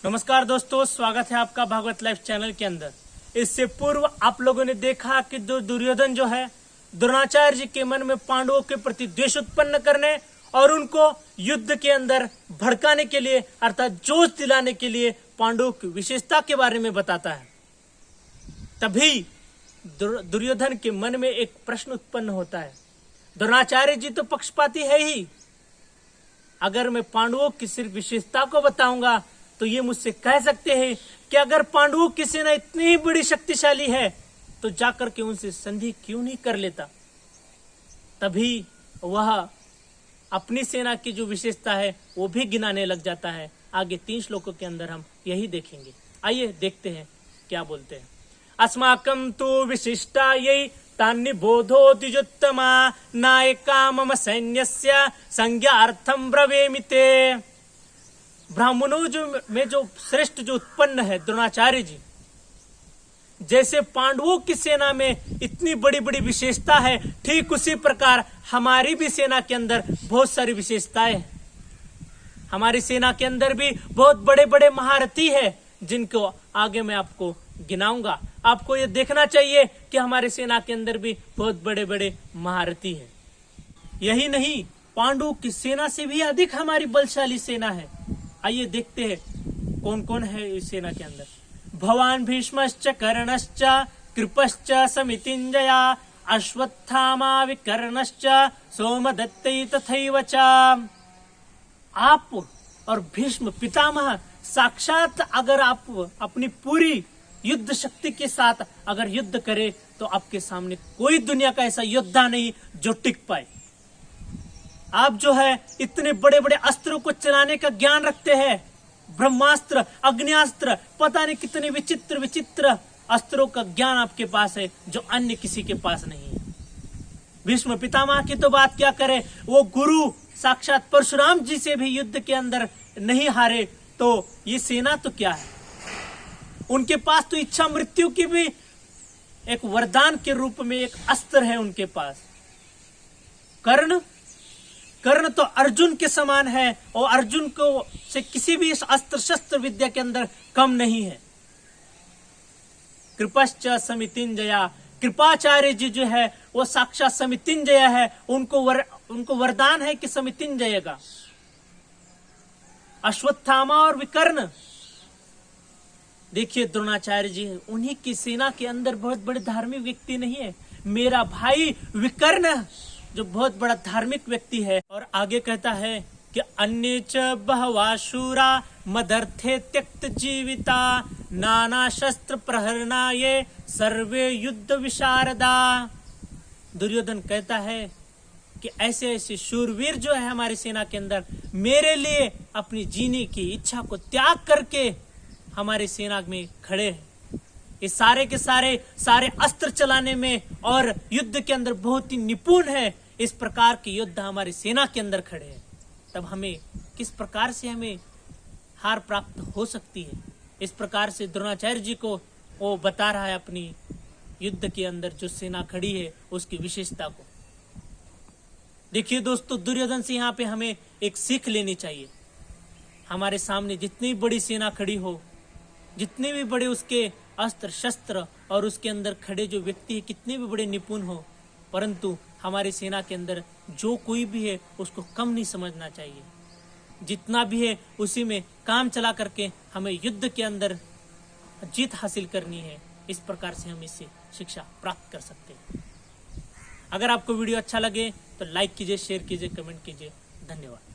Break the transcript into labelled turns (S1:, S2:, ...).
S1: नमस्कार दोस्तों, स्वागत है आपका भागवत लाइफ चैनल के अंदर। इससे पूर्व आप लोगों ने देखा कि दुर्योधन जो है द्रोणाचार्य जी के मन में पांडवों के प्रति द्वेष उत्पन्न करने और उनको युद्ध के अंदर भड़काने के लिए अर्थात जोश दिलाने के लिए पांडवों की विशेषता के बारे में बताता है। तभी दुर्योधन के मन में एक प्रश्न उत्पन्न होता है, द्रोणाचार्य जी तो पक्षपाती है ही, अगर मैं पांडवों की सिर्फ विशेषता को बताऊंगा तो ये मुझसे कह सकते हैं कि अगर पांडवों की सेना इतनी बड़ी शक्तिशाली है तो जाकर के उनसे संधि क्यों नहीं कर लेता। तभी वह अपनी सेना की जो विशेषता है वो भी गिनाने लग जाता है। आगे 3 श्लोकों के अंदर हम यही देखेंगे। आइए देखते हैं क्या बोलते हैं। अस्माकं तु विशिष्टा ये तान्निबोधो द्विजोत्तमा नायका मम सैन्यस्य संज्ञार्थम ब्रवेमि ते। ब्राह्मणों में जो श्रेष्ठ जो उत्पन्न है द्रोणाचार्य जी, जैसे पांडवों की सेना में इतनी बड़ी बड़ी विशेषता है, ठीक उसी प्रकार हमारी भी सेना के अंदर बहुत सारी विशेषताएं हैं। हमारी सेना के अंदर भी बहुत बड़े बड़े महारथी है जिनको आगे मैं आपको गिनाऊंगा। आपको ये देखना चाहिए कि हमारी सेना के अंदर भी बहुत बड़े बड़े महारथी हैं। यही नहीं, पांडवों की सेना से भी अधिक हमारी बलशाली सेना है। आइए देखते हैं कौन कौन है इस सेना के अंदर। भवान भीष्मश्च कर्णश्च कृपश्च समितिंजया अश्वत्थामा विकर्णश्च सोमदत्तै तथैव च। आप और भीष्म पितामह साक्षात अगर आप अपनी पूरी युद्ध शक्ति के साथ अगर युद्ध करे तो आपके सामने कोई दुनिया का ऐसा योद्धा नहीं जो टिक पाए। आप जो है इतने बड़े बड़े अस्त्रों को चलाने का ज्ञान रखते हैं, ब्रह्मास्त्र, अग्नियास्त्र, पता नहीं कितने विचित्र विचित्र अस्त्रों का ज्ञान आपके पास है जो अन्य किसी के पास नहीं है। भीष्म पितामह की तो बात क्या करें, वो गुरु साक्षात परशुराम जी से भी युद्ध के अंदर नहीं हारे, तो ये सेना तो क्या है। उनके पास तो इच्छा मृत्यु की भी एक वरदान के रूप में एक अस्त्र है उनके पास। कर्ण तो अर्जुन के समान है और अर्जुन को से किसी भी अस्त्र शस्त्र विद्या के अंदर कम नहीं है। कृपश्च समितिंजया, कृपाचार्य जी जो है वो साक्षात समितिंजय है। उनको वरदान है कि समितिंजय का। अश्वत्थामा और विकर्ण, देखिए द्रोणाचार्य जी उन्हीं की सेना के अंदर बहुत बड़े धार्मिक व्यक्ति नहीं है। मेरा भाई विकर्ण जो बहुत बड़ा धार्मिक व्यक्ति है। और आगे कहता है कि अन्य च बहवा शूरा मदर्थे त्यक्त जीविता नाना शस्त्र प्रहरना ये सर्वे युद्ध विशारदा। दुर्योधन कहता है कि ऐसे ऐसे शूरवीर जो है हमारी सेना के अंदर मेरे लिए अपनी जीने की इच्छा को त्याग करके हमारी सेना में खड़े हैं। ये सारे के सारे अस्त्र चलाने में और युद्ध के अंदर बहुत ही निपुण है। इस प्रकार के योद्धा हमारी सेना के अंदर खड़े हैं। तब हमें किस प्रकार से हमें हार प्राप्त हो सकती है। इस प्रकार से द्रोणाचार्य जी को वो बता रहा है अपनी युद्ध के अंदर जो सेना खड़ी है उसकी विशेषता को। देखिए दोस्तों, दुर्योधन से यहाँ पे हमें एक सीख लेनी चाहिए। हमारे सामने जितनी बड़ी सेना खड़ी हो, जितने भी बड़े उसके अस्त्र शस्त्र और उसके अंदर खड़े जो व्यक्ति है कितने भी बड़े निपुण हो, परंतु हमारी सेना के अंदर जो कोई भी है उसको कम नहीं समझना चाहिए। जितना भी है उसी में काम चला करके हमें युद्ध के अंदर जीत हासिल करनी है। इस प्रकार से हम इससे शिक्षा प्राप्त कर सकते हैं। अगर आपको वीडियो अच्छा लगे तो लाइक कीजिए, शेयर कीजिए, कमेंट कीजिए। धन्यवाद।